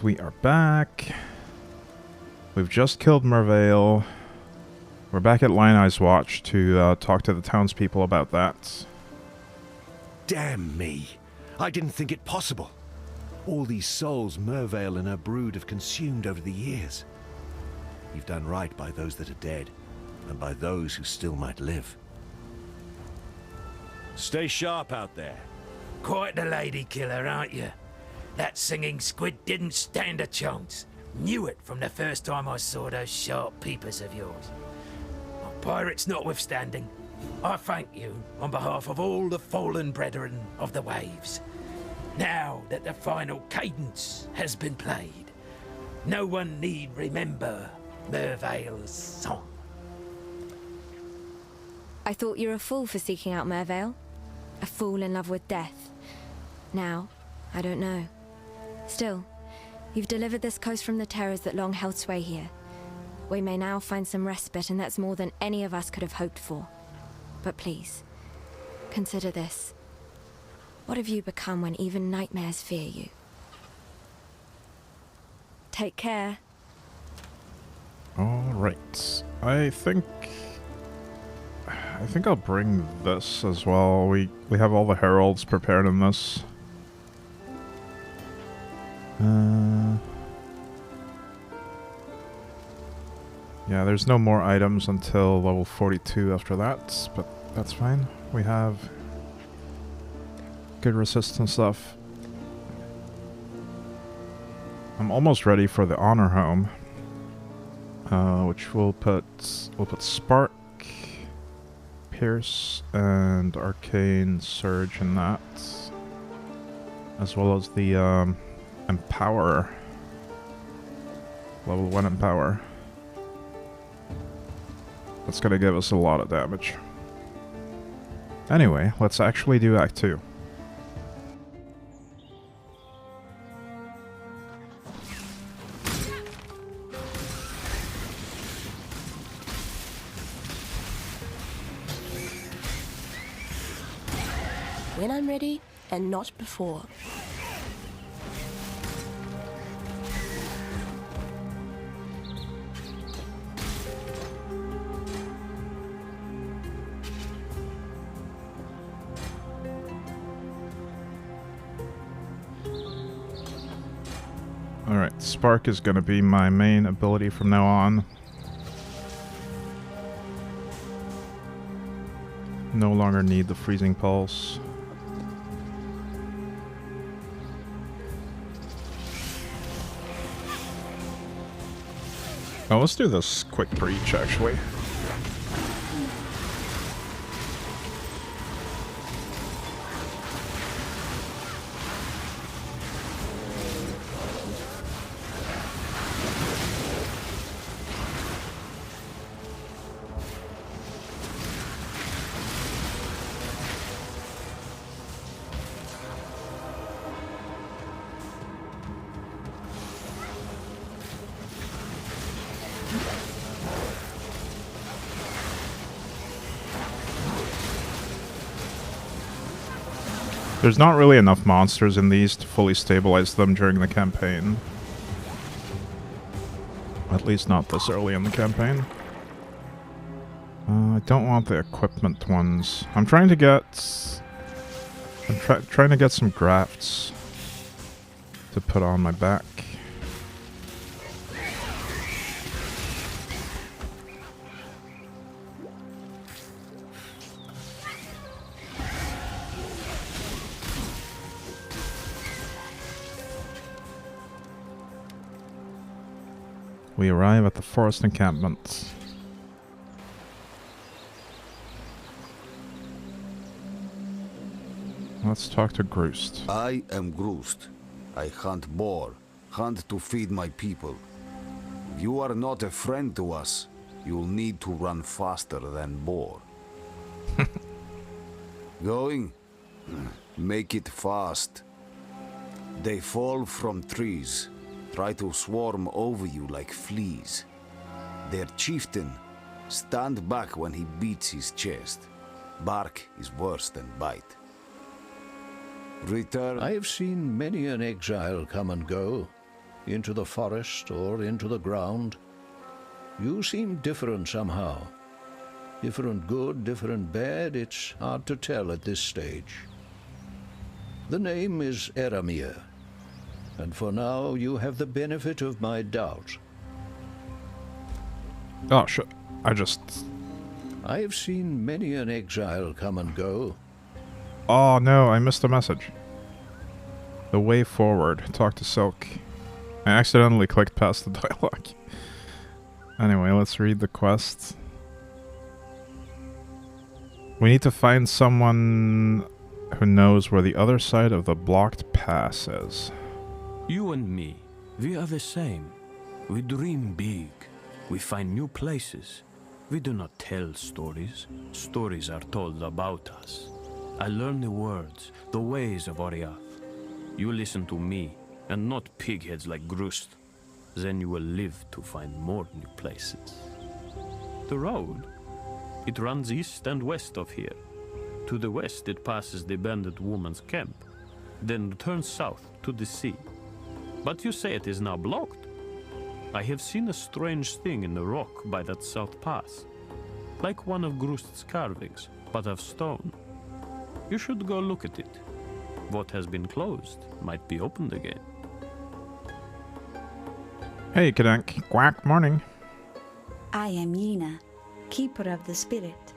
We are back. We've just killed Mervale. We're back at Lion Eyes Watch to talk to the townspeople about that. Damn me. I didn't think it possible. All these souls Mervale and her brood have consumed over the years. You've done right by those that are dead, and by those who still might live. Stay sharp out there. Quite the lady killer, aren't you? That singing squid didn't stand a chance. Knew it from the first time I saw those sharp peepers of yours. Pirates notwithstanding, I thank you on behalf of all the fallen brethren of the waves. Now that the final cadence has been played, no one need remember Mervale's song. I thought you were a fool for seeking out Mervale. A fool in love with death. Now, I don't know. Still, you've delivered this coast from the terrors that long held sway here. We may now find some respite, and that's more than any of us could have hoped for. But please, consider this. What have you become when even nightmares fear you? Take care. Alright. I think I'll bring this as well. We have all the heralds prepared in this. Yeah, there's no more items until level 42 after that, but that's fine. We have good resistance stuff. I'm almost ready for the honor home, which we'll put Spark, Pierce, and Arcane Surge in that, as well as the Empower, level 1 Empower. That's gonna give us a lot of damage. Anyway, let's actually do Act 2. When I'm ready, and not before. Alright, Spark is gonna be my main ability from now on. No longer need the Freezing Pulse. Oh, let's do this quick breach, actually. There's not really enough monsters in these to fully stabilize them during the campaign. At least not this early in the campaign. I don't want the equipment ones. I'm trying to get... trying to get some grafts to put on my back. We arrive at the forest encampment. Let's talk to Groost. I am Groost. I hunt boar, hunt to feed my people. If you are not a friend to us, you'll need to run faster than boar. Going? Make it fast. They fall from trees. Try to swarm over you like fleas. Their chieftain, stand back when he beats his chest. Bark is worse than bite. Return. I have seen many an exile come and go. into the forest, or into the ground. You seem different somehow. Different good, different bad, it's hard to tell at this stage. The name is Eramir, and for now you have the benefit of my doubt. Oh, shit. I have seen many an exile come and go. Oh, no, I missed a message. The way forward. Talk to Silk. I accidentally clicked past the dialogue. Anyway, let's read the quest. We need to find someone who knows where the other side of the blocked pass is. You and me, we are the same. We dream big. We find new places. We do not tell stories. Stories are told about us. I learn the words, the ways of Oriath. You listen to me, and not pigheads like Grust. Then you will live to find more new places. The road, it runs east and west of here. To the west it passes the bandit woman's camp, then turns south to the sea. But you say it is now blocked. I have seen a strange thing in the rock by that south pass, like one of Grust's carvings, but of stone. You should go look at it. What has been closed might be opened again. Hey, Kadank. Quack, morning. I am Yena, keeper of the spirit.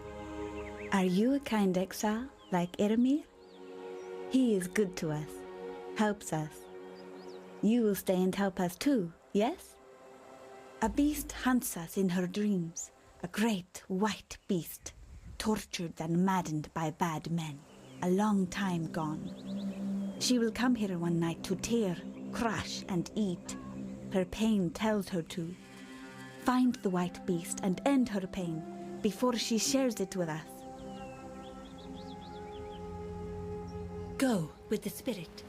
Are you a kind exile, like Eramir? He is good to us, helps us. You will stay and help us too, yes? A beast hunts us in her dreams, a great white beast, tortured and maddened by bad men, a long time gone. She will come here one night to tear, crush, and eat. Her pain tells her to. Find the white beast and end her pain before she shares it with us. Go with the spirit.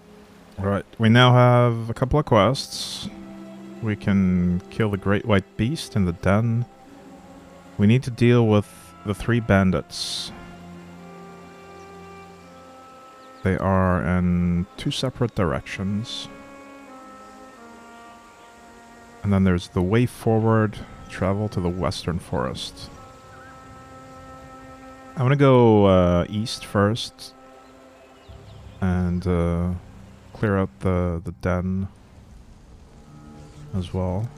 Alright, we now have a couple of quests. We can kill the Great White Beast in the den. We need to deal with the 3 bandits. They are in 2 separate directions. And then there's the way forward, travel to the western forest. I'm gonna go east first. And clear out the den as well.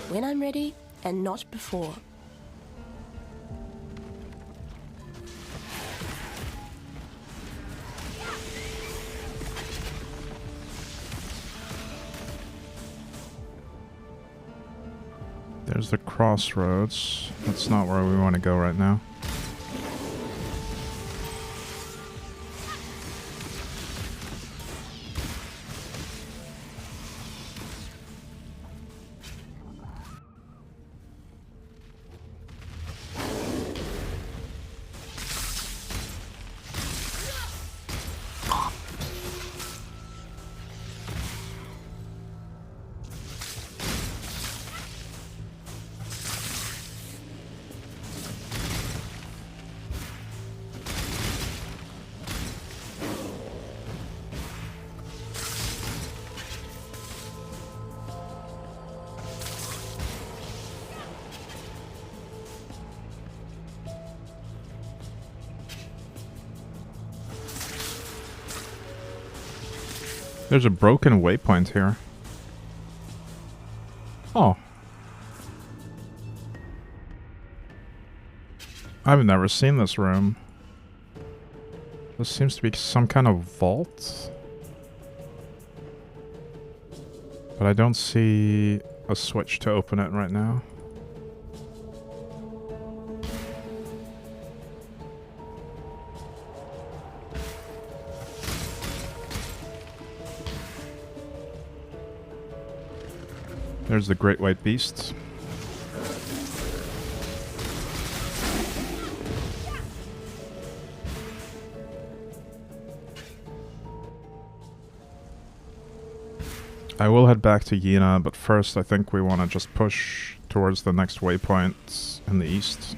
When I'm ready, and not before. There's the crossroads. That's not where we want to go right now. There's a broken waypoint here. Oh. I've never seen this room. This seems to be some kind of vault. But I don't see a switch to open it right now. There's the Great White Beast. I will head back to Yena, but first I think we want to just push towards the next waypoint in the east.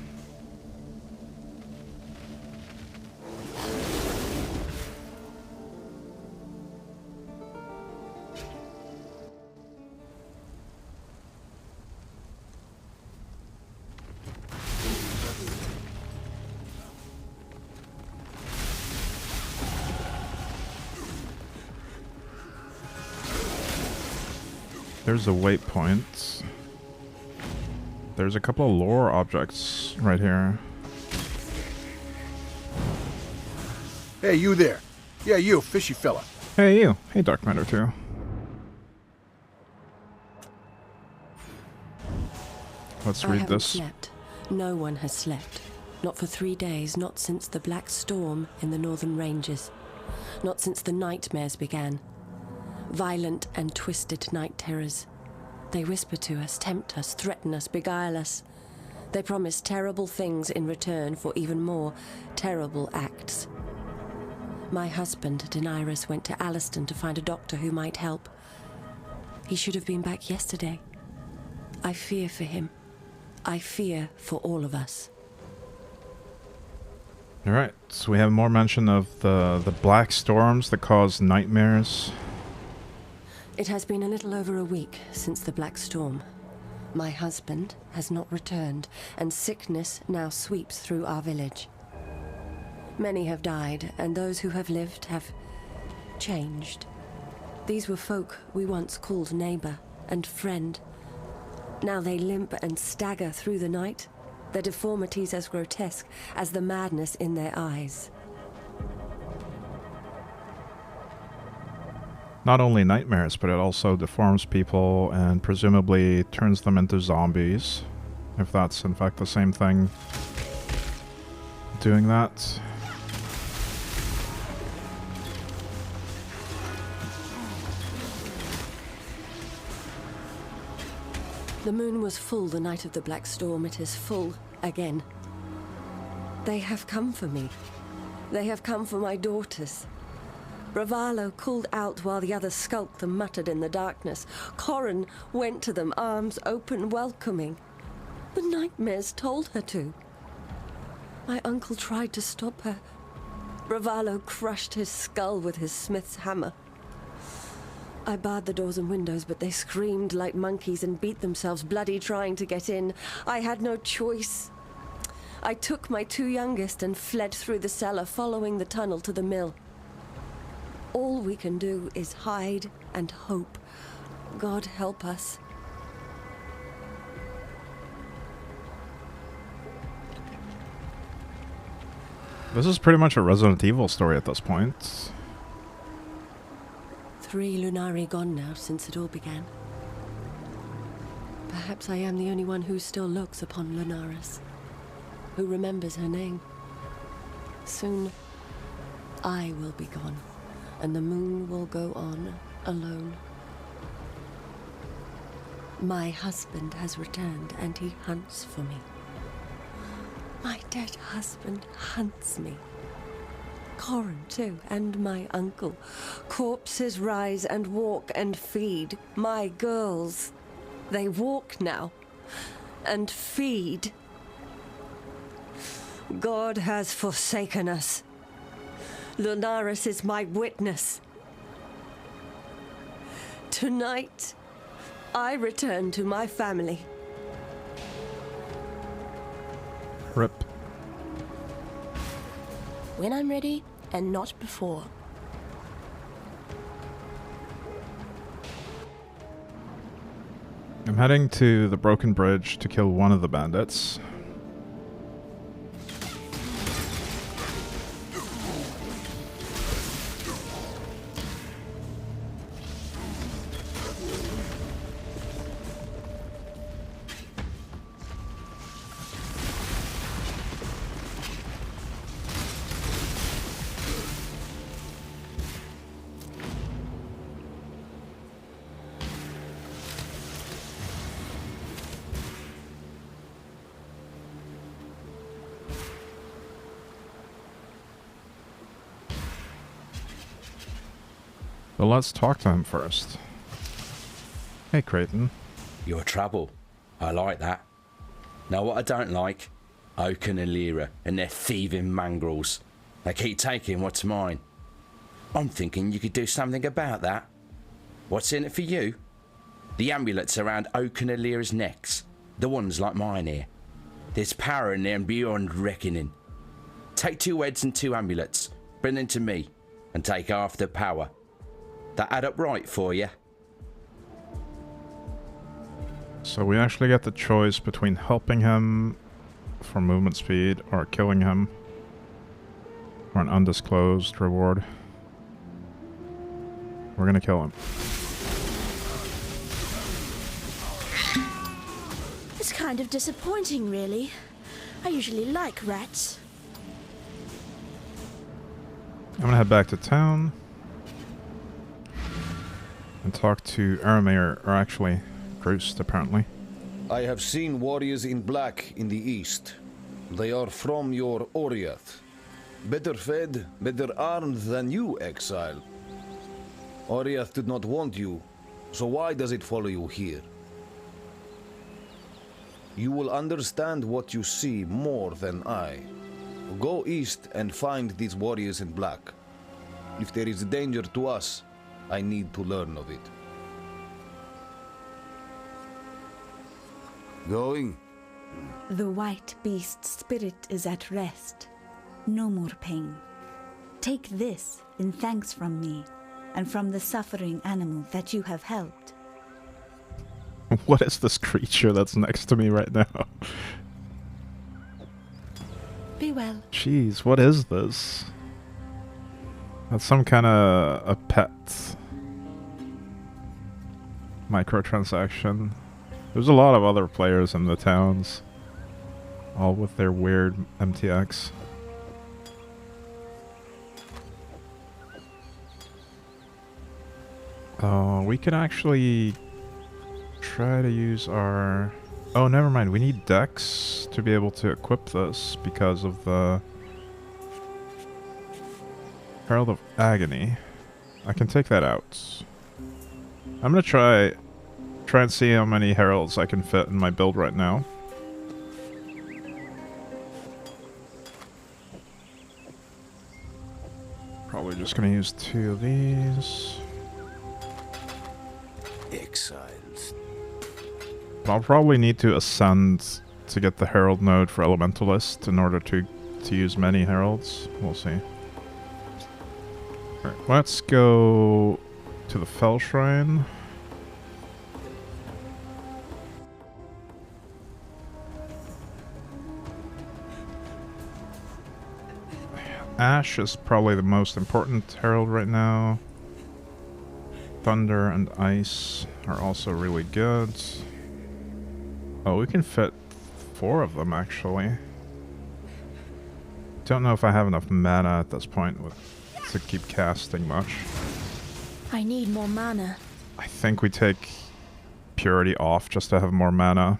There's a waypoint. There's a couple of lore objects right here. Hey, you there. Yeah, you, fishy fella. Hey, you. Hey, Dark Matter 2. Let's I read haven't this. slept. No one has slept. Not for 3 days, not since the Black Storm in the northern ranges. Not since the nightmares began. Violent and twisted night terrors. They whisper to us, tempt us, threaten us, beguile us. They promise terrible things in return for even more terrible acts. My husband, Daenerys, went to Alliston to find a doctor who might help. He should have been back yesterday. I fear for him. I fear for all of us. Alright, so we have more mention of the black storms that cause nightmares. It has been a little over a week since the Black Storm. My husband has not returned, and sickness now sweeps through our village. Many have died, and those who have lived have changed. These were folk we once called neighbor and friend. Now they limp and stagger through the night, their deformities as grotesque as the madness in their eyes. Not only nightmares, but it also deforms people and presumably turns them into zombies. If that's in fact the same thing doing that. The moon was full the night of the Black Storm. It is full again. They have come for me. They have come for my daughters. Ravalo called out while the others skulked and muttered in the darkness. Corran went to them, arms open, welcoming. The nightmares told her to. My uncle tried to stop her. Ravalo crushed his skull with his smith's hammer. I barred the doors and windows, but they screamed like monkeys and beat themselves bloody trying to get in. I had no choice. I took my 2 youngest and fled through the cellar, following the tunnel to the mill. All we can do is hide and hope. God help us. This is pretty much a Resident Evil story at this point. 3 Lunari gone now since it all began. Perhaps I am the only one who still looks upon Lunaris, who remembers her name. Soon, I will be gone, and the moon will go on alone. My husband has returned, and he hunts for me. My dead husband hunts me. Corran, too, and my uncle. Corpses rise and walk and feed. My girls, they walk now and feed. God has forsaken us. Lunaris is my witness. Tonight, I return to my family. Rip. When I'm ready, and not before. I'm heading to the broken bridge to kill one of the bandits. But let's talk to him first. Hey, Creighton. You're trouble. I like that. Now what I don't like, Oaken and Lyra and their thieving mongrels. They keep taking what's mine. I'm thinking you could do something about that. What's in it for you? The amulets around Oaken and Lyra's necks. The ones like mine here. There's power in them beyond reckoning. Take 2 heads and 2 amulets. Bring them to me. And take half the power. That add up right for you? So we actually get the choice between helping him for movement speed or killing him for an undisclosed reward. We're gonna kill him. It's kind of disappointing, really. I usually like rats. I'm gonna head back to town and talk to Aramir, or actually Groost, apparently. I have seen warriors in black in the east. They are from your Oriath. Better fed, better armed than you, exile. Oriath did not want you, so why does it follow you here? You will understand what you see more than I. Go east and find these warriors in black. If there is danger to us, I need to learn of it. Going? The white beast's spirit is at rest. No more pain. Take this in thanks from me, and from the suffering animal that you have helped. What is this creature that's next to me right now? Be well. Jeez, what is this? That's some kind of a pet microtransaction. There's a lot of other players in the towns, all with their weird MTX. We can actually try to use our... Oh, never mind. We need Dex to be able to equip this because of the Herald of Agony. I can take that out. I'm gonna try and see how many heralds I can fit in my build right now. Probably just gonna use 2 of these. Exiles. I'll probably need to ascend to get the herald node for Elementalist in order to use many heralds. We'll see. Alright, let's go to the Fell Shrine. Ash is probably the most important herald right now. Thunder and Ice are also really good. Oh, we can fit 4 of them, actually. Don't know if I have enough mana at this point to keep casting much. I need more mana. I think we take Purity off just to have more mana.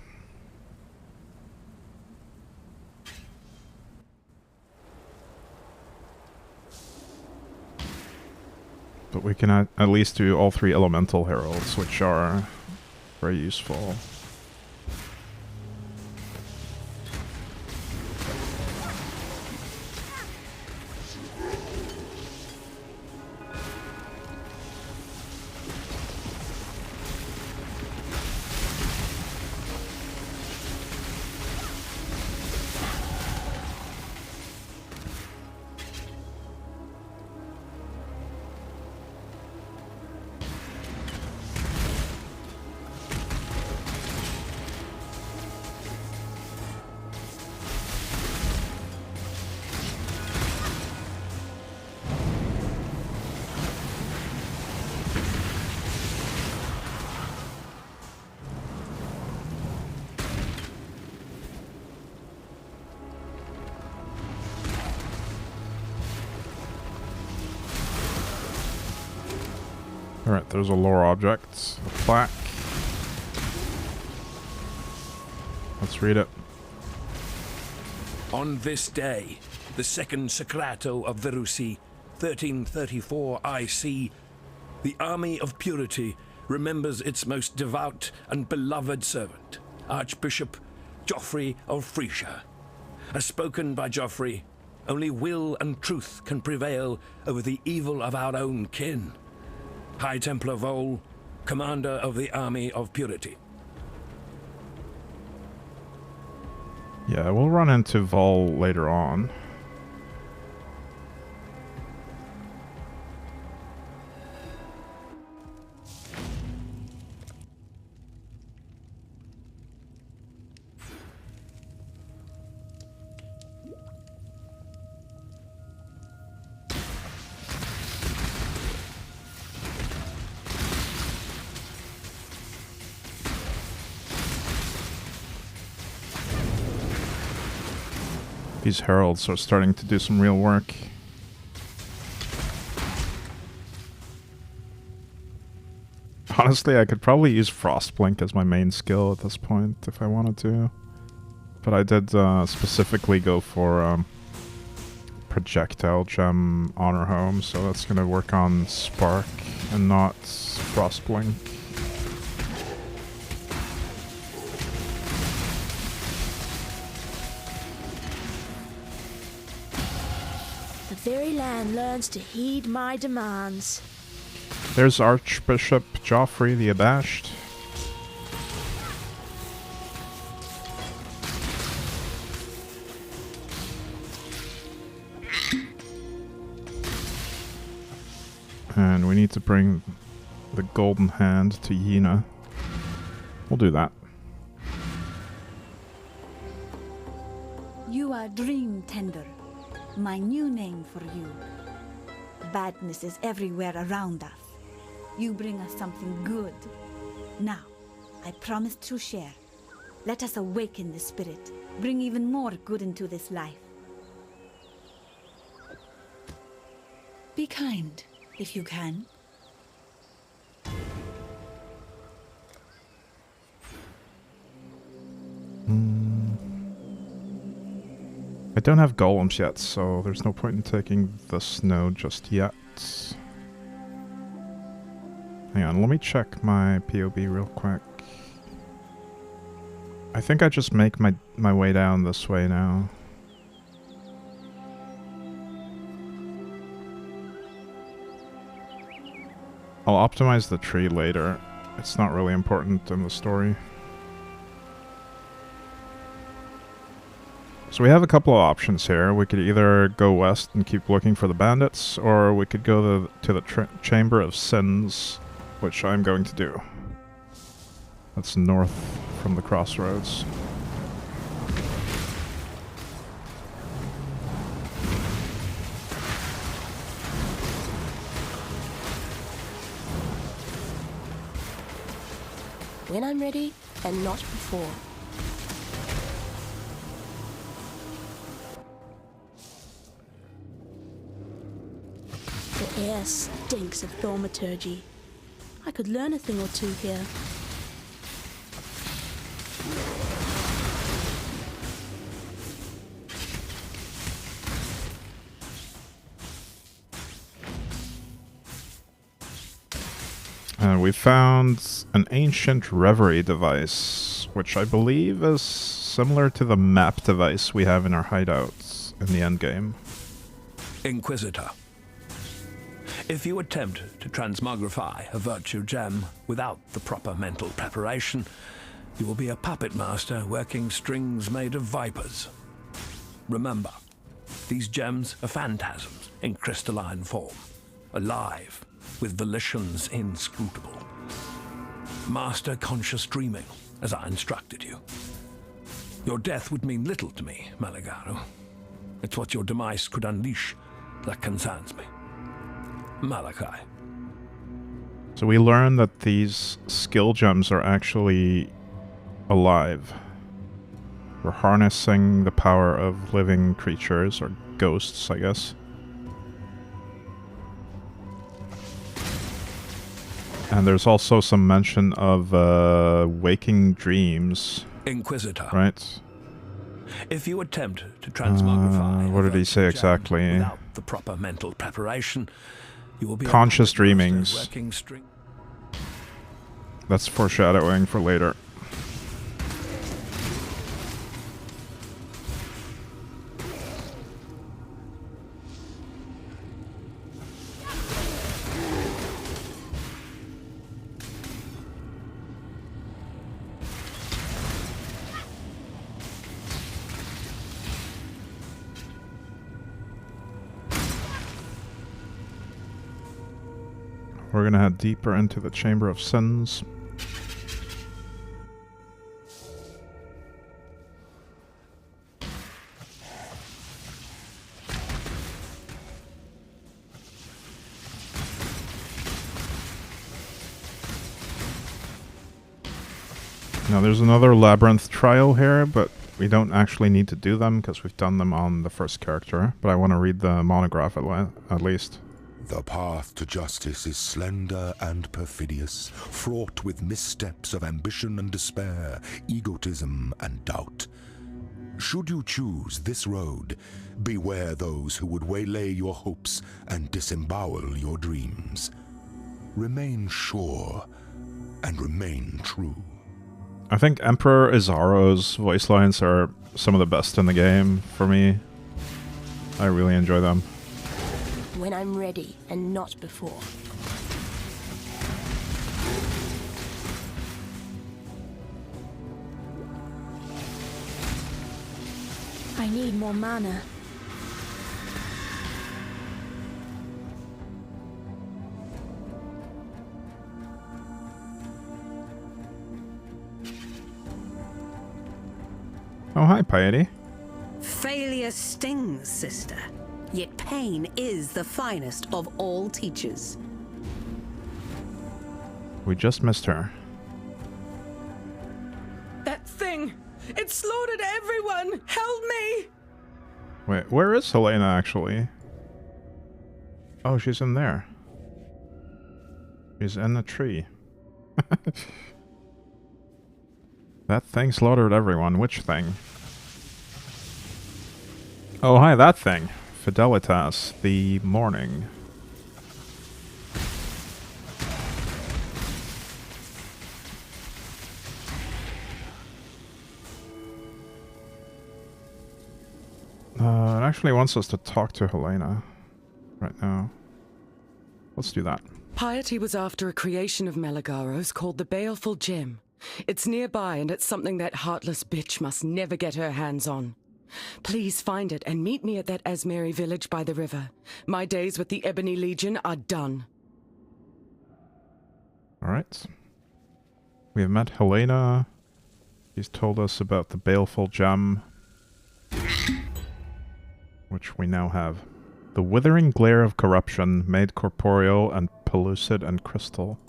But we can at least do all 3 Elemental Heralds, which are very useful. Alright, there's a lore object, a plaque. Let's read it. On this day, the second Sacrato of Verusi, 1334 IC, the army of purity remembers its most devout and beloved servant, Archbishop Geoffrey of Frisia. As spoken by Geoffrey, only will and truth can prevail over the evil of our own kin. High Templar Vol, commander of the Army of Purity. Yeah, we'll run into Vol later on. These heralds are starting to do some real work. Honestly, I could probably use Frostblink as my main skill at this point if I wanted to. But I did specifically go for Projectile Gem Honor Home, so that's going to work on Spark and not Frostblink. The very land learns to heed my demands. There's Archbishop Geoffrey the Abashed. And we need to bring the Golden Hand to Yena. We'll do that. You are Dream Tender, my new name for you. Badness is everywhere around us. You bring us something good. Now, I promise to share. Let us awaken the spirit, bring even more good into this life. Be kind, if you can. I don't have golems yet, so there's no point in taking the snow just yet. Hang on, let me check my POB real quick. I think I just make my way down this way now. I'll optimize the tree later. It's not really important in the story. So we have a couple of options here. We could either go west and keep looking for the bandits, or we could go to the Chamber of Sins, which I'm going to do. That's north from the crossroads. When I'm ready, and not before. The air stinks of thaumaturgy. I could learn a thing or two here. We found an ancient reverie device, which I believe is similar to the map device we have in our hideouts in the endgame. Inquisitor. If you attempt to transmogrify a virtue gem without the proper mental preparation, you will be a puppet master working strings made of vipers. Remember, these gems are phantasms in crystalline form, alive, with volitions inscrutable. Master conscious dreaming, as I instructed you. Your death would mean little to me, Malagaru. It's what your demise could unleash that concerns me. Malachi. So we learned that these skill gems are actually alive. We're harnessing the power of living creatures, or ghosts, I guess. And there's also some mention of waking dreams. Inquisitor. Right? If you attempt to transmogrify what did he say exactly? Without the proper mental preparation, you will be conscious dreamings. That's foreshadowing for later. We're gonna head deeper into the Chamber of Sins. Now there's another labyrinth trial here, but we don't actually need to do them because we've done them on the first character. But I want to read the monograph at least. The path to justice is slender and perfidious, fraught with missteps of ambition and despair, egotism and doubt. Should you choose this road, beware those who would waylay your hopes and disembowel your dreams. Remain sure and remain true. I think Emperor Izaro's voice lines are some of the best in the game for me. I really enjoy them. When I'm ready, and not before. I need more mana. Oh, hi, Piety. Failure stings, sister. Yet pain is the finest of all teachers. We just missed her. That thing! It slaughtered everyone! Help me! Wait, where is Helena actually? Oh, she's in there. She's in a tree. That thing slaughtered everyone. Which thing? Oh, hi, that thing. Fidelitas, the morning. It actually wants us to talk to Helena right now. Let's do that. Piety was after a creation of Melagaro's called the Baleful Gem. It's nearby, and it's something that heartless bitch must never get her hands on. Please find it and meet me at that Asmeri village by the river. My days with the Ebony Legion are done. Alright. We have met Helena. She's told us about the Baleful Gem, which we now have. The withering glare of corruption, made corporeal and pellucid and crystal.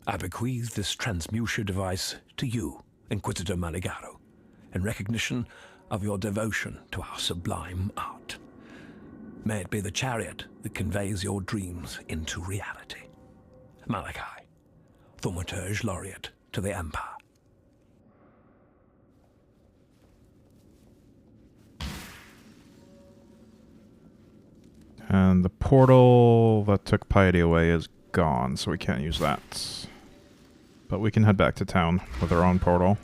I bequeath this transmuter device to you, Inquisitor Maligaro, in recognition of your devotion to our sublime art. May it be the chariot that conveys your dreams into reality. Malachi, Thaumaturge Laureate to the Empire. And the portal that took Piety away is gone, so we can't use that. But we can head back to town with our own portal.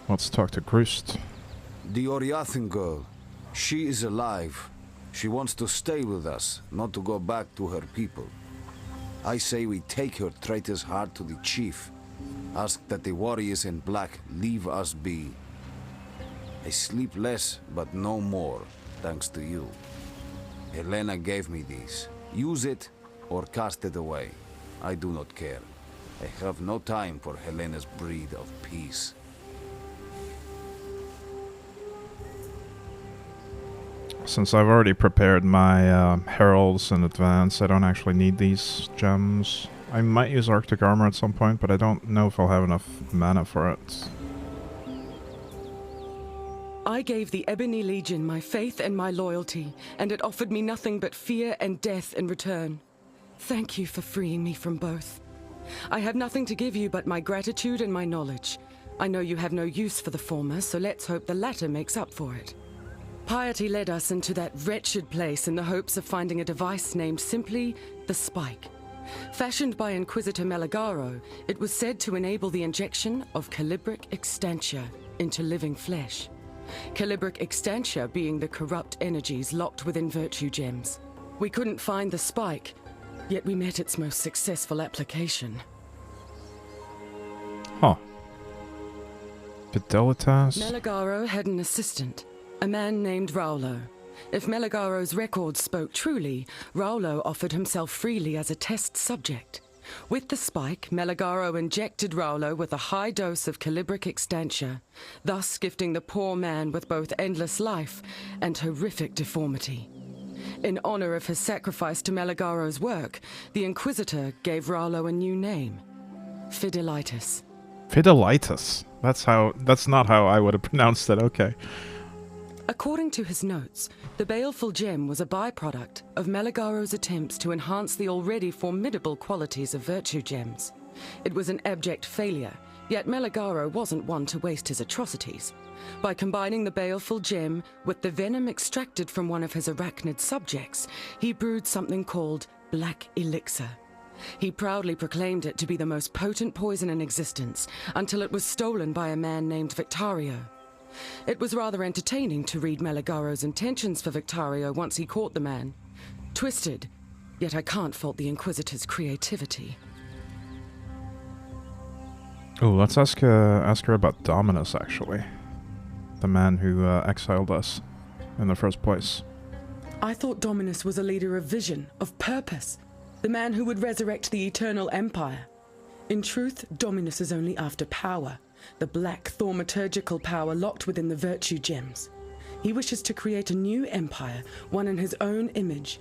Let's talk to Grust. The Oriathan girl. She is alive. She wants to stay with us, not to go back to her people. I say we take her traitor's heart to the chief. Ask that the warriors in black leave us be. I sleep less, but no more, thanks to you. Helena gave me these. Use it, or cast it away. I do not care. I have no time for Helena's breed of peace. Since I've already prepared my heralds in advance, I don't actually need these gems. I might use Arctic Armor at some point, but I don't know if I'll have enough mana for it. I gave the Ebony Legion my faith and my loyalty, and it offered me nothing but fear and death in return. Thank you for freeing me from both. I have nothing to give you but my gratitude and my knowledge. I know you have no use for the former, so let's hope the latter makes up for it. Piety led us into that wretched place in the hopes of finding a device named simply the Spike. Fashioned by Inquisitor Meligaro, it was said to enable the injection of calibric extantia into living flesh. Calibric extantia being the corrupt energies locked within virtue gems. We couldn't find the Spike, yet we met its most successful application. Huh. Fidelitas? Meligaro had an assistant, a man named Raulo. If Meligaro's records spoke truly, Raulo offered himself freely as a test subject. With the Spike, Meligaro injected Raulo with a high dose of calibric extantia, thus gifting the poor man with both endless life and horrific deformity. In honor of his sacrifice to Meligaro's work, the Inquisitor gave Raulo a new name, Fidelitas. Fidelitas? That's not how I would have pronounced it, okay. According to his notes, the baleful gem was a byproduct of Meligaro's attempts to enhance the already formidable qualities of virtue gems. It was an abject failure, yet Meligaro wasn't one to waste his atrocities. By combining the baleful gem with the venom extracted from one of his arachnid subjects, he brewed something called Black Elixir. He proudly proclaimed it to be the most potent poison in existence, until it was stolen by a man named Victario. It was rather entertaining to read Meligaro's intentions for Victario once he caught the man. Twisted, yet I can't fault the Inquisitor's creativity. Oh, let's ask her about Dominus, actually. The man who exiled us in the first place. I thought Dominus was a leader of vision, of purpose, the man who would resurrect the eternal empire. In truth, Dominus is only after power, the black thaumaturgical power locked within the virtue gems. He wishes to create a new empire, one in his own image.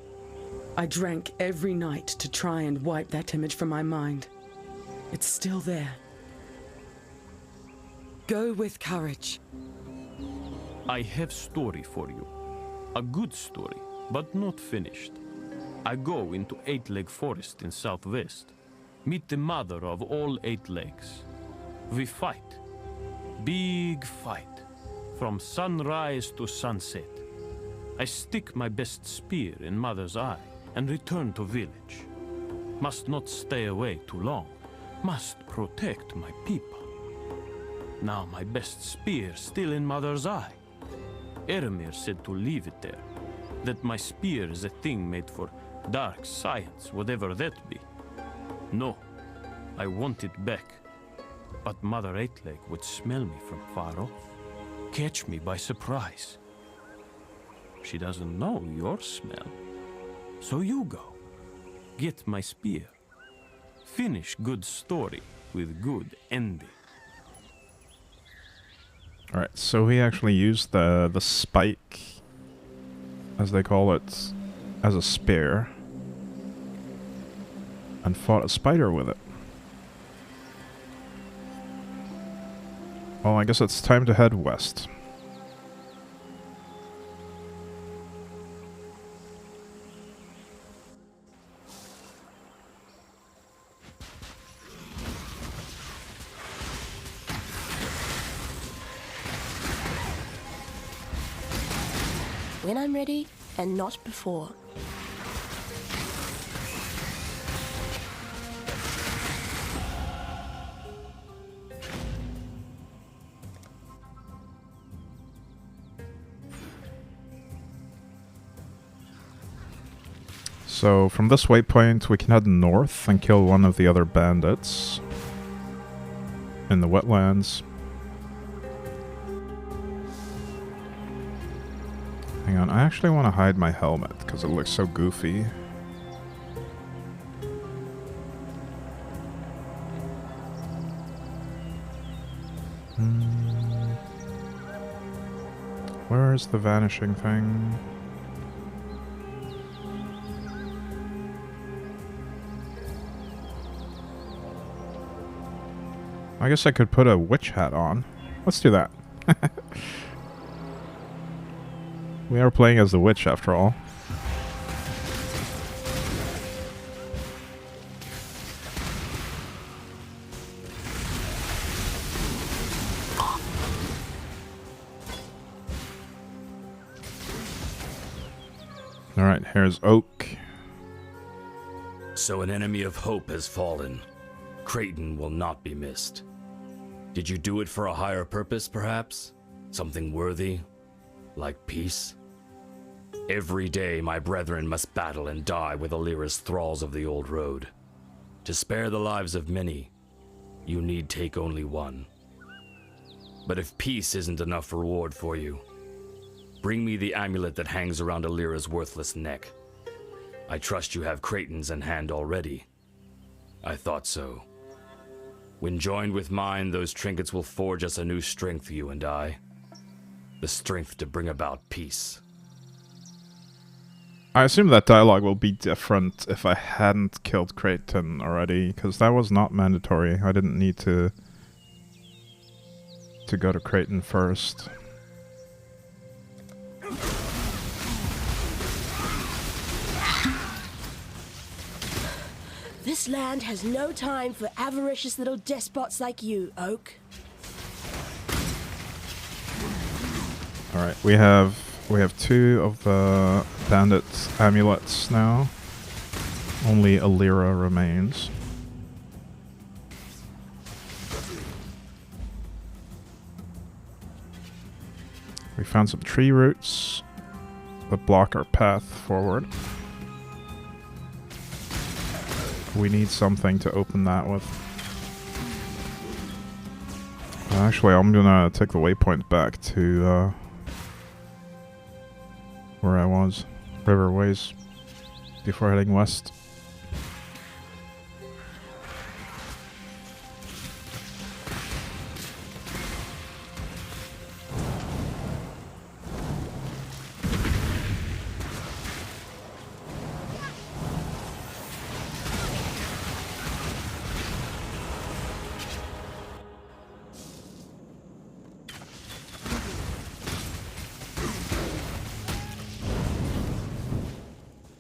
I drank every night to try and wipe that image from my mind. It's still there. Go with courage. I have story for you. A good story, but not finished. I go into 8-leg forest in southwest. Meet the mother of all 8 legs. We fight. Big fight. From sunrise to sunset. I stick my best spear in mother's eye and return to village. Must not stay away too long. Must protect my people. Now my best spear still in mother's eye. Eramir said to leave it there. That my spear is a thing made for dark science, whatever that be. No, I want it back. But Mother 8-leg would smell me from far off. Catch me by surprise. She doesn't know your smell. So you go. Get my spear. Finish good story with good ending. Alright, so he actually used the spike, as they call it, as a spear, and fought a spider with it. Well, I guess it's time to head west. When I'm ready, and not before. So, from this waypoint, we can head north and kill one of the other bandits in the wetlands. Hang on, I actually want to hide my helmet, because it looks so goofy. Where's the vanishing thing? I guess I could put a witch hat on. Let's do that. We are playing as the witch after all. Alright, here's Oak. So an enemy of hope has fallen. Creighton will not be missed. Did you do it for a higher purpose, perhaps? Something worthy? Like peace? Every day my brethren must battle and die with Alira's thralls of the old road. To spare the lives of many, you need take only one. But if peace isn't enough reward for you, bring me the amulet that hangs around Alira's worthless neck. I trust you have Creighton's in hand already. I thought so. When joined with mine, those trinkets will forge us a new strength, you and I. The strength to bring about peace. I assume that dialogue will be different if I hadn't killed Creighton already, because that was not mandatory. I didn't need to go to Creighton first. This land has no time for avaricious little despots like you, Oak. Alright, we have 2 of the bandits' amulets now. Only Alira remains. We found some tree roots that block our path forward. We need something to open that with. Actually, I'm gonna take the waypoint back to where I was, Riverways, before heading west.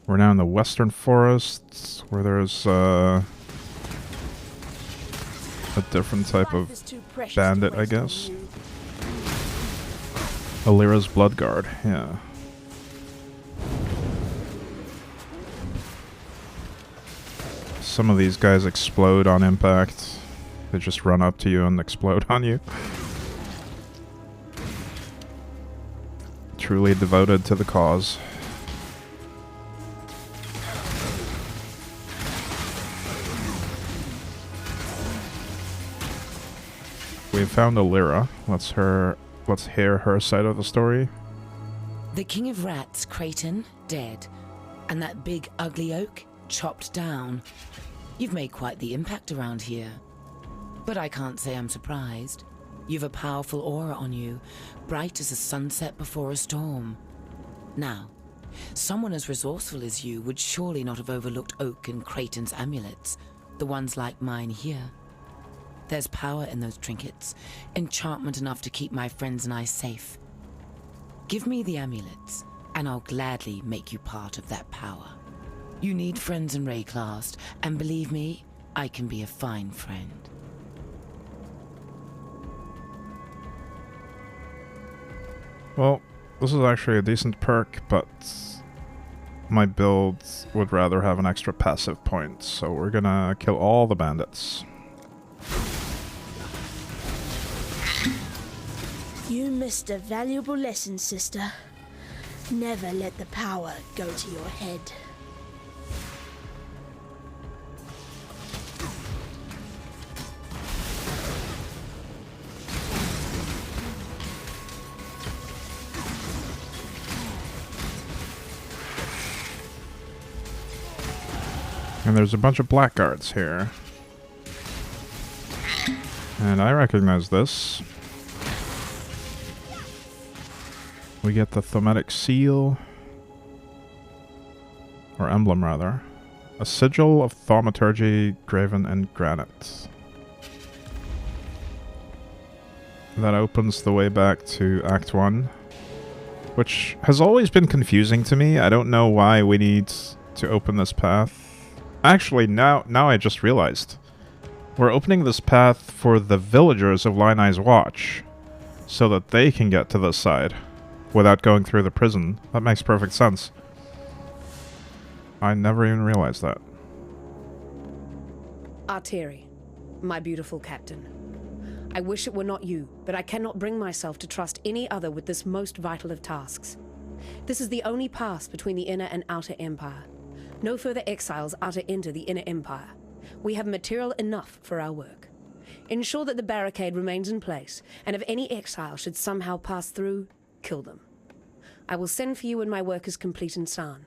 We're now in the western forests, where there's a different type of bandit, I guess. Alira's Bloodguard, yeah. Some of these guys explode on impact. They just run up to you and explode on you. Truly devoted to the cause. We found Alira. Let's hear her side of the story. The king of rats, Creighton, dead. And that big ugly oak, chopped down. You've made quite the impact around here. But I can't say I'm surprised. You've a powerful aura on you, bright as a sunset before a storm. Now, someone as resourceful as you would surely not have overlooked Oak and Creighton's amulets, the ones like mine here. There's power in those trinkets, enchantment enough to keep my friends and I safe. Give me the amulets, and I'll gladly make you part of that power. You need friends in Wraeclast, and believe me, I can be a fine friend. Well, this is actually a decent perk, but my build would rather have an extra passive point, so we're gonna kill all the bandits. You missed a valuable lesson, sister. Never let the power go to your head. And there's a bunch of blackguards here. And I recognize this. We get the thematic seal. Or emblem, rather. A sigil of thaumaturgy graven in granite. That opens the way back to Act 1. Which has always been confusing to me. I don't know why we need to open this path. Actually, now I just realized. We're opening this path for the villagers of Lionai's Watch. So that they can get to this side. Without going through the prison. That makes perfect sense. I never even realized that. Arteri, my beautiful captain. I wish it were not you, but I cannot bring myself to trust any other with this most vital of tasks. This is the only pass between the inner and outer empire. No further exiles are to enter the inner empire. We have material enough for our work. Ensure that the barricade remains in place, and if any exile should somehow pass through, kill them. I will send for you when my work is complete in San.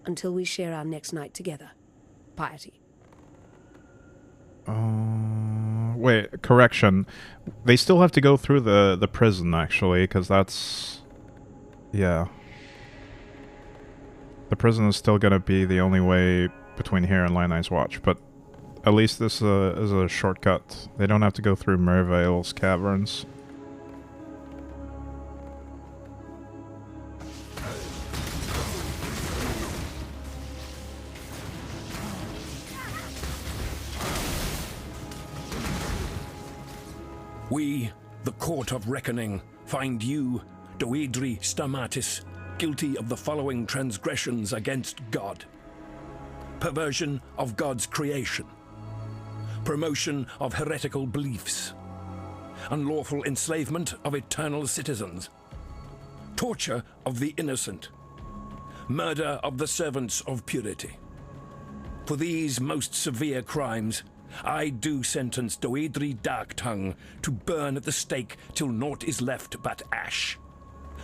Until we share our next night together. Piety. Wait, correction. They still have to go through the prison, actually, because that's... Yeah. The prison is still gonna be the only way between here and Lionel's Watch, but at least this is a shortcut. They don't have to go through Mervale's caverns. We, the Court of Reckoning, find you, Doedri Stamatis, guilty of the following transgressions against God. Perversion of God's creation. Promotion of heretical beliefs. Unlawful enslavement of eternal citizens. Torture of the innocent. Murder of the servants of purity. For these most severe crimes, I do sentence Doedri Darktongue to burn at the stake till naught is left but ash.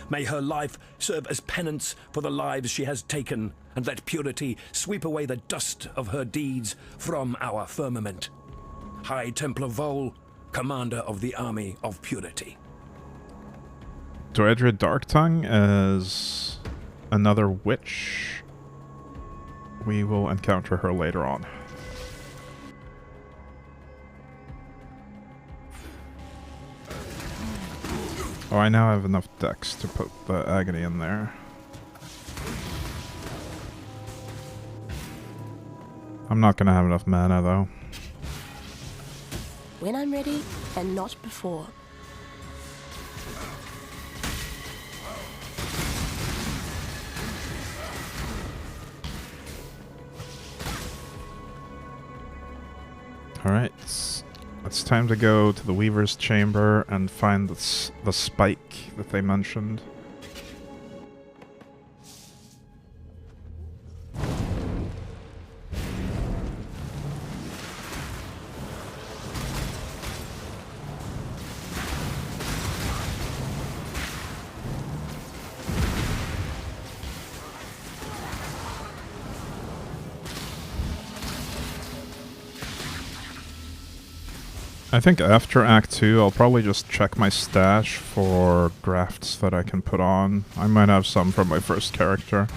May her life serve as penance for the lives she has taken, and let purity sweep away the dust of her deeds from our firmament. High Templar Vol, Commander of the Army of Purity. Doedra Darktongue is another witch. We will encounter her later on. Oh, I now have enough dex to put the agony in there. I'm not gonna have enough mana, though. When I'm ready, and not before. Alright, it's time to go to the Weaver's Chamber and find the spike that they mentioned. I think after Act 2, I'll probably just check my stash for grafts that I can put on. I might have some from my first character.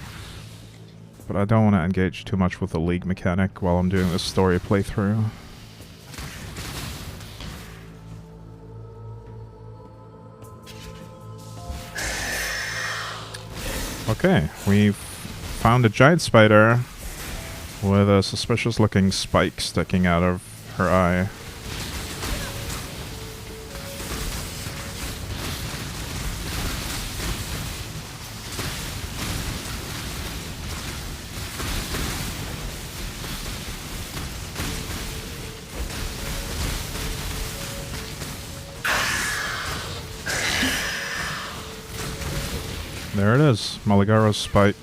But I don't want to engage too much with the League mechanic while I'm doing this story playthrough. Okay, we've found a giant spider with a suspicious looking spike sticking out of her eye. There it is, Maligaro's spike.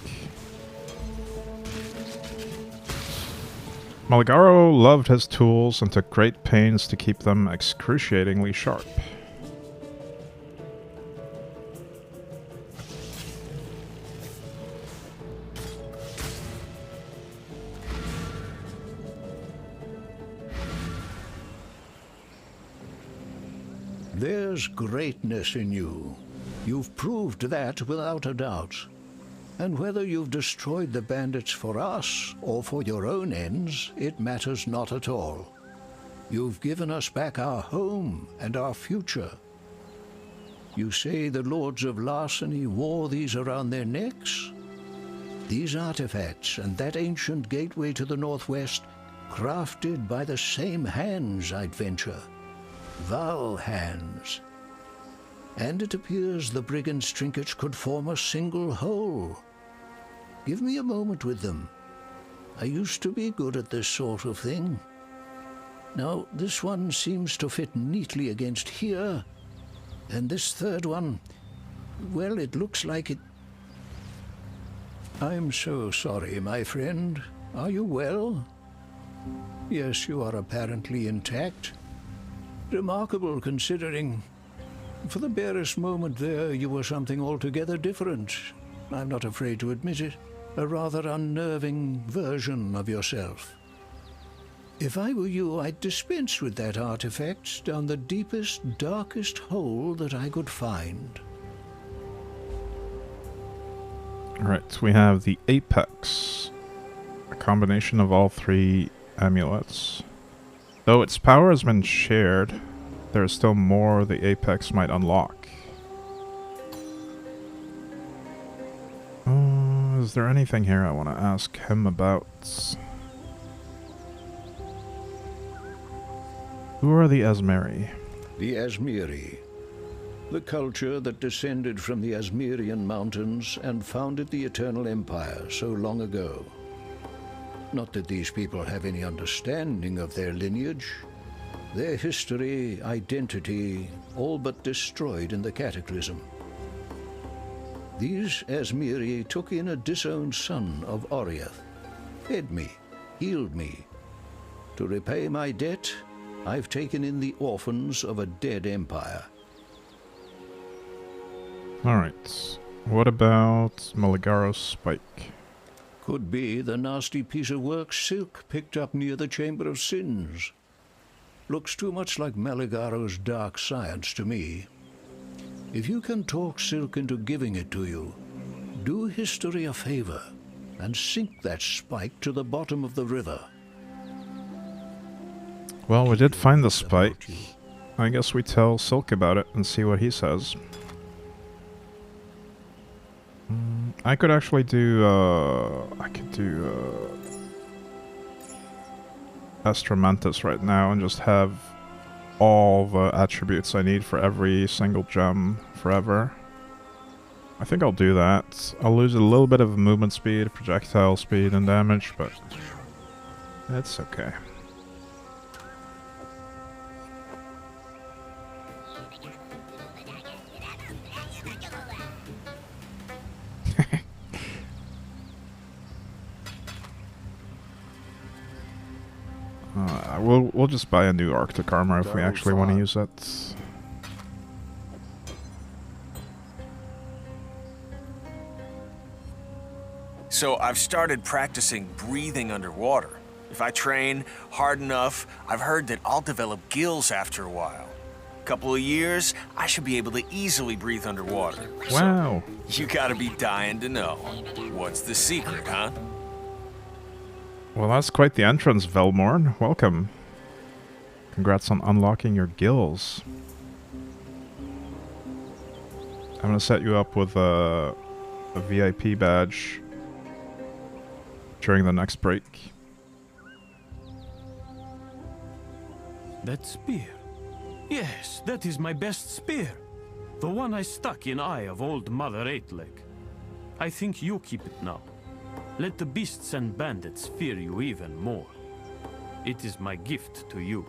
Maligaro loved his tools and took great pains to keep them excruciatingly sharp. There's greatness in you. You've proved that without a doubt. And whether you've destroyed the bandits for us or for your own ends, it matters not at all. You've given us back our home and our future. You say the Lords of Larceny wore these around their necks? These artifacts and that ancient gateway to the northwest, crafted by the same hands, I'd venture. Val hands. And it appears the brigand's trinkets could form a single whole. Give me a moment with them, I used to be good at this sort of thing. Now, this one seems to fit neatly against here. And this third one, well, it looks like it... I'm so sorry, my friend. Are you well? Yes, you are apparently intact. Remarkable, considering... For the barest moment there, you were something altogether different. I'm not afraid to admit it. A rather unnerving version of yourself. If I were you, I'd dispense with that artifact down the deepest, darkest hole that I could find. Alright, we have the Apex. A combination of all three amulets. Though its power has been shared, there is still more the Apex might unlock. Is there anything here I want to ask him about? Who are the Asmeri? The Asmeri. The culture that descended from the Asmerian mountains and founded the Eternal Empire so long ago. Not that these people have any understanding of their lineage. Their history, identity, all but destroyed in the Cataclysm. These Asmeri took in a disowned son of Oriath, fed me, healed me. To repay my debt, I've taken in the orphans of a dead empire. Alright, what about Maligaro's spike? Could be the nasty piece of work Silk picked up near the Chamber of Sins. Looks too much like Maligaro's dark science to me. If you can talk Silk into giving it to you, do history a favor and sink that spike to the bottom of the river. Well, we did find the spike. I guess we tell Silk about it and see what he says. I could actually do, Astromantis right now and just have all the attributes I need for every single gem forever. I think I'll do that. I'll lose a little bit of movement speed, projectile speed, and damage, but it's okay. We'll just buy a new Arctic armor if we actually want to use it. So I've started practicing breathing underwater. If I train hard enough, I've heard that I'll develop gills after a while. Couple of years, I should be able to easily breathe underwater. Wow. So, you gotta be dying to know. What's the secret, huh? Well, that's quite the entrance, Velmorn. Welcome. Congrats on unlocking your gills. I'm gonna set you up with a VIP badge during the next break. That spear. Yes, that is my best spear. The one I stuck in eye of old Mother Eightleg. I think you keep it now. Let the beasts and bandits fear you even more. It is my gift to you,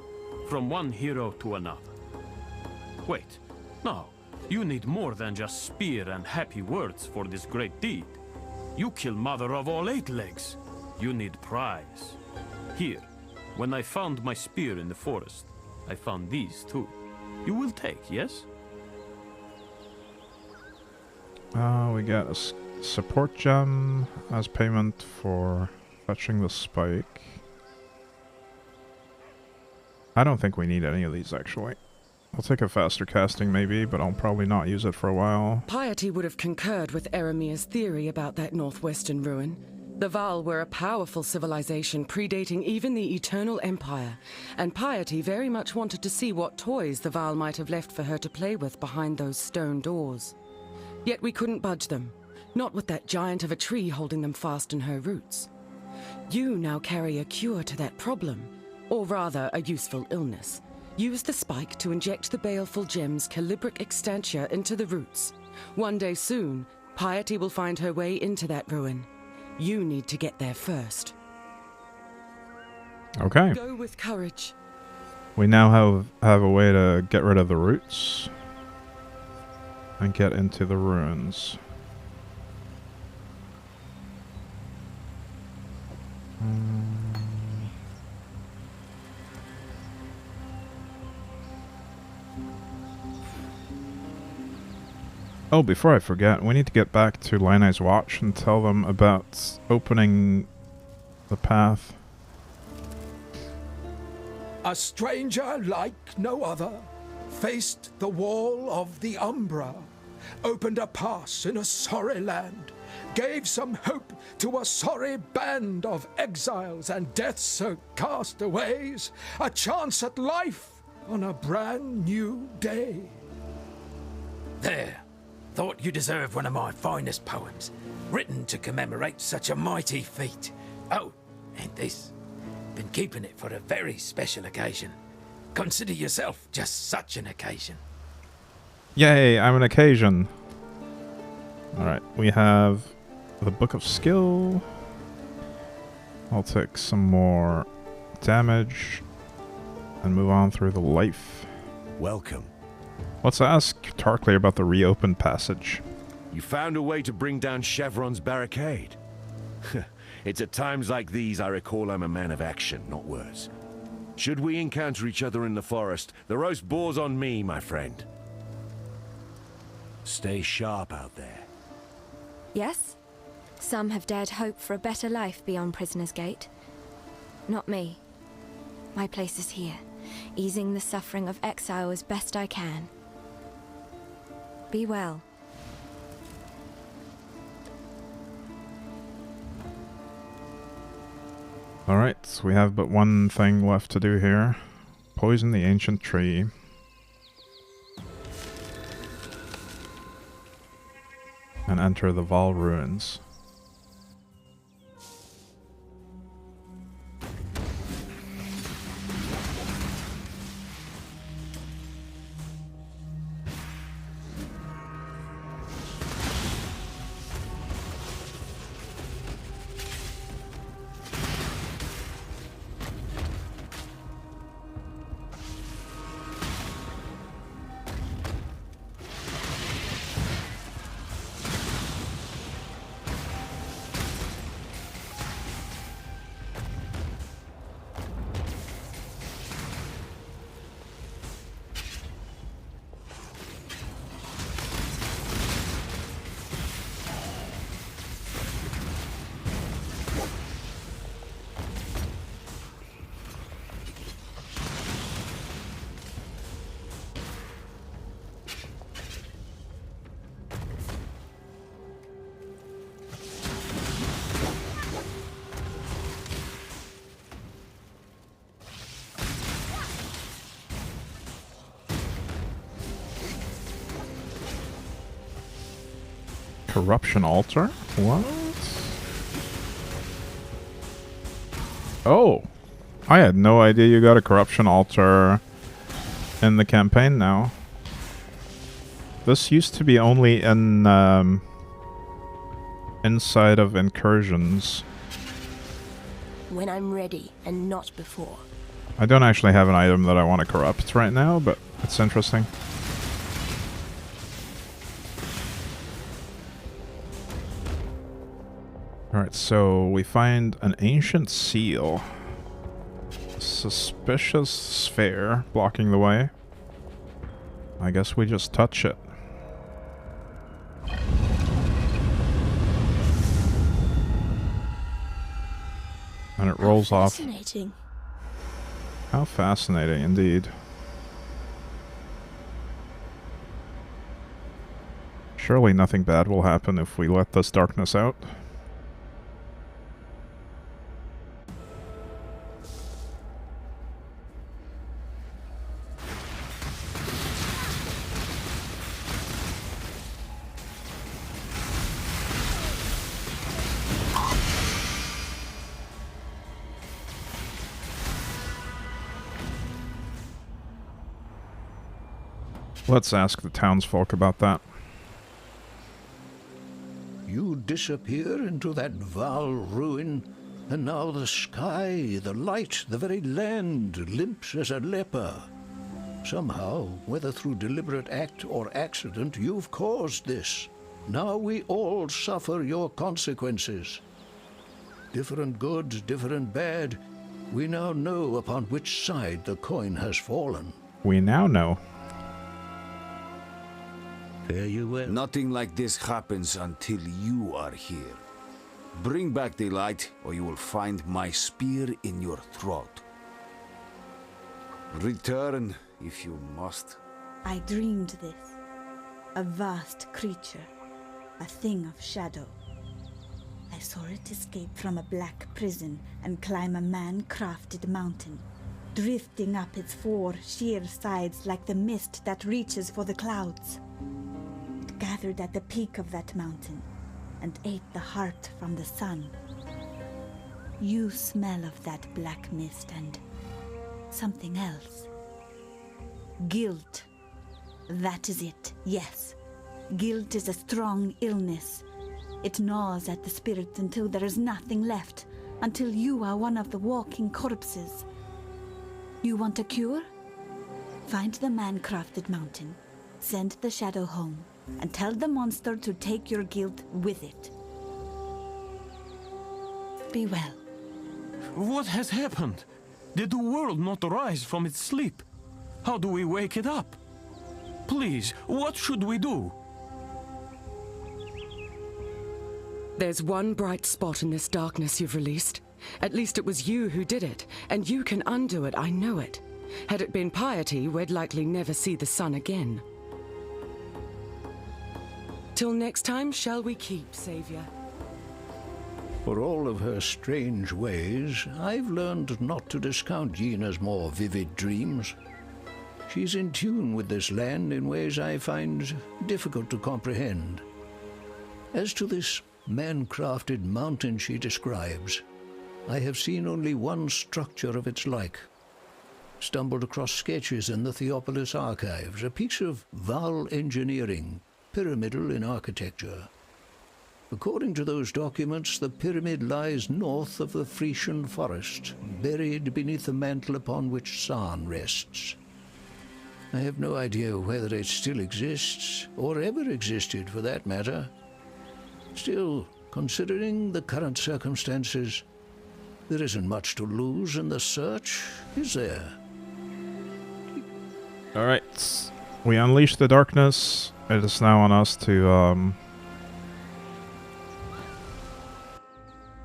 from one hero to another. Wait, no, you need more than just spear and happy words for this great deed. You kill Mother of all Eightlegs. You need prize. Here, when I found my spear in the forest, I found these too. You will take, yes? We got a support gem as payment for fetching the spike. I don't think we need any of these, actually. I'll take a faster casting maybe, but I'll probably not use it for a while. Piety would have concurred with Eramir's theory about that northwestern ruin. The Val were a powerful civilization predating even the Eternal Empire, and Piety very much wanted to see what toys the Val might have left for her to play with behind those stone doors. Yet we couldn't budge them, not with that giant of a tree holding them fast in her roots. You now carry a cure to that problem, or rather a useful illness. Use the spike to inject the baleful gem's calibric extantia into the roots. One day soon, Piety will find her way into that ruin. You need to get there first. Okay. Go with courage. We now have a way to get rid of the roots and get into the ruins. Oh, before I forget, we need to get back to Laine's Watch and tell them about opening the path. A stranger like no other faced the wall of the Umbra, opened a pass in a sorry land, gave some hope to a sorry band of exiles and death-soaked castaways, a chance at life on a brand new day. There. Thought you deserved one of my finest poems, written to commemorate such a mighty feat. Oh, and this. Been keeping it for a very special occasion. Consider yourself just such an occasion. Yay, I'm an occasion. Alright, we have the Book of Skill. I'll take some more damage and move on through the life. Welcome. Let's ask Tarkleigh about the reopened passage. You found a way to bring down Chevron's barricade. It's at times like these I recall I'm a man of action, not words. Should we encounter each other in the forest, the roast boar's on me, my friend. Stay sharp out there. Yes? Some have dared hope for a better life beyond Prisoner's Gate. Not me. My place is here, easing the suffering of exile as best I can. Be well. Alright, we have but one thing left to do here. Poison the ancient tree. And enter the Val ruins. Corruption altar? What? Oh! I had no idea you got a corruption altar in the campaign now. This used to be only in inside of incursions. When I'm ready, and not before. I don't actually have an item that I want to corrupt right now, but it's interesting. Alright, so we find an ancient seal. A suspicious sphere blocking the way. I guess we just touch it. And it rolls off. Fascinating. How fascinating, indeed. Surely nothing bad will happen if we let this darkness out. Let's ask the townsfolk about that. You disappear into that Val ruin And now the sky, the light, the very land limps as a leper. Somehow, whether through deliberate act or accident, you've caused this. Now we all suffer your consequences. Different good, different bad, we now know upon which side the coin has fallen. We now know. Fare you well. Nothing like this happens until you are here. Bring back the light, or you will find my spear in your throat. Return, if you must. I dreamed this. A vast creature. A thing of shadow. I saw it escape from a black prison and climb a man-crafted mountain, drifting up its 4 sheer sides like the mist that reaches for the clouds. It gathered at the peak of that mountain and ate the heart from the sun. You smell of that black mist and something else. Guilt. That is it, yes. Guilt is a strong illness. It gnaws at the spirit until there is nothing left, until you are one of the walking corpses. You want a cure? Find the man-crafted mountain, send the shadow home, and tell the monster to take your guilt with it. Be well. What has happened? Did the world not rise from its sleep? How do we wake it up? Please, what should we do? There's one bright spot in this darkness you've released. At least it was you who did it, and you can undo it, I know it. Had it been piety, we'd likely never see the sun again. Till next time, shall we keep, Savior? For all of her strange ways, I've learned not to discount Yena's more vivid dreams. She's in tune with this land in ways I find difficult to comprehend. As to this man-crafted mountain she describes, I have seen only one structure of its like. Stumbled across sketches in the Theopolis archives, a piece of Val engineering, pyramidal in architecture. According to those documents, the pyramid lies north of the Frisian forest, buried beneath the mantle upon which San rests. I have no idea whether it still exists, or ever existed for that matter. Still, considering the current circumstances, there isn't much to lose in the search, is there? Alright. We unleash the darkness. It is now on us to,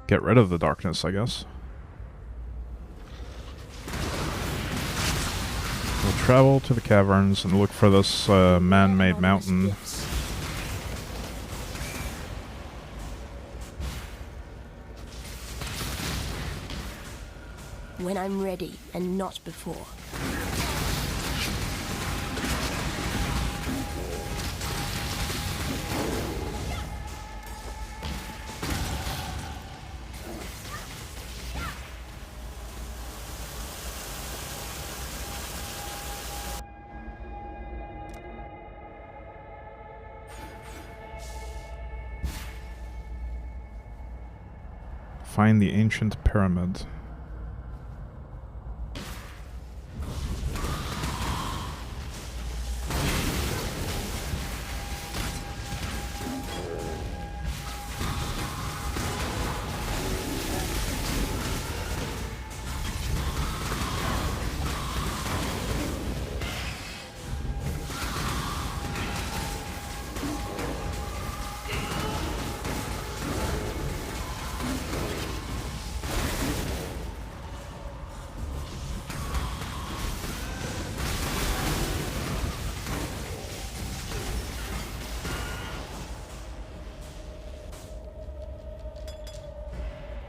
get rid of the darkness, I guess. We'll travel to the caverns and look for this, man-made mountain. When I'm ready, and not before. Find the ancient pyramid.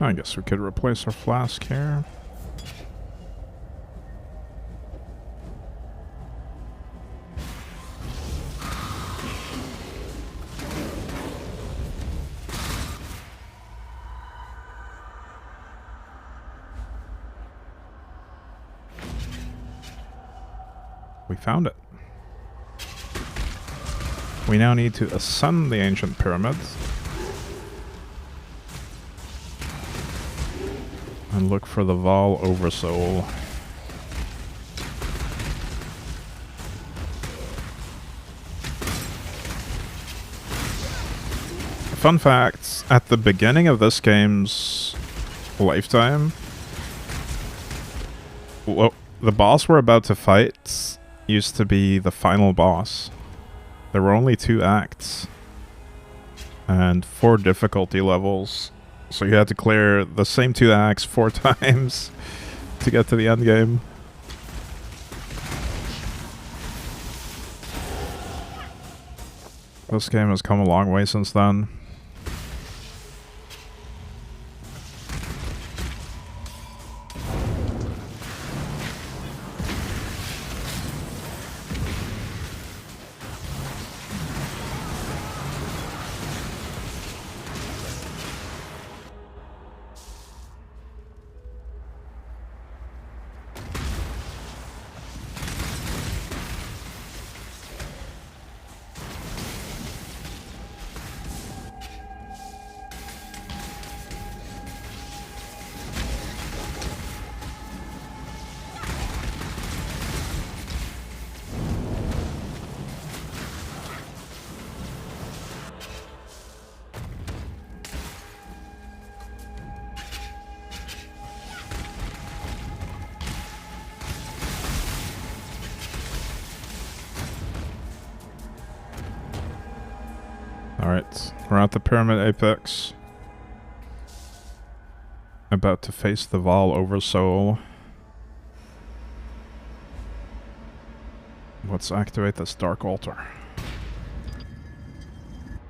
I guess we could replace our flask here. We found it. We now need to ascend the ancient pyramids. And look for the Val Oversoul. Fun fact, at the beginning of this game's lifetime, the boss we're about to fight used to be the final boss. There were only 2 acts and 4 difficulty levels, so you had to clear the same 2 acts 4 times to get to the end game. This game has come a long way since then. Alright, we're at the pyramid apex. About to face the Val Oversoul. Let's activate this Dark Altar.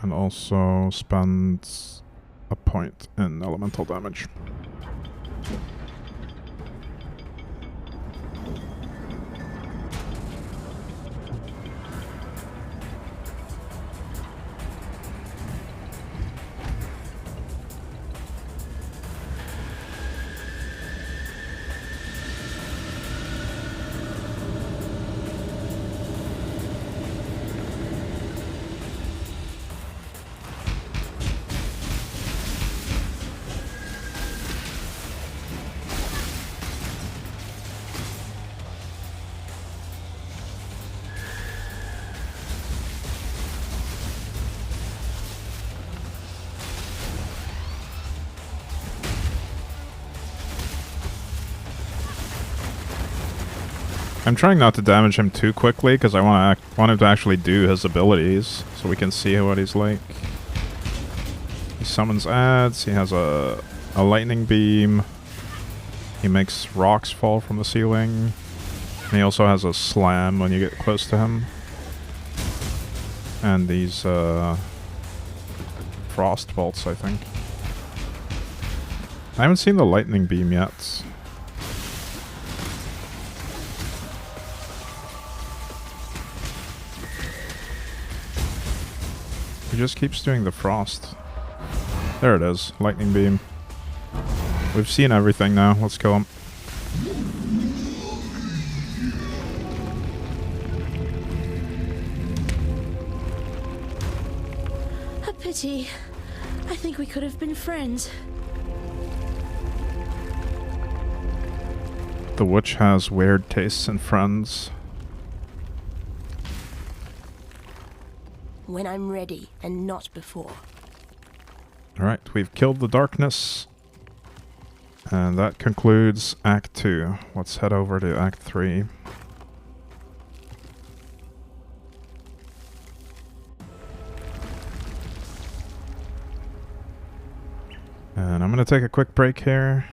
And also spend a point in elemental damage. I'm trying not to damage him too quickly because I want him to actually do his abilities so we can see what he's like. He summons adds, he has a lightning beam, he makes rocks fall from the ceiling, and he also has a slam when you get close to him. And these frost bolts, I think. I haven't seen the lightning beam yet. He just keeps doing the frost. There it is, lightning beam. We've seen everything now, let's kill him. A pity. I think we could have been friends. The witch has weird tastes in friends. When I'm ready, and not before. Alright, we've killed the darkness. And that concludes Act 2. Let's head over to Act 3. And I'm going to take a quick break here.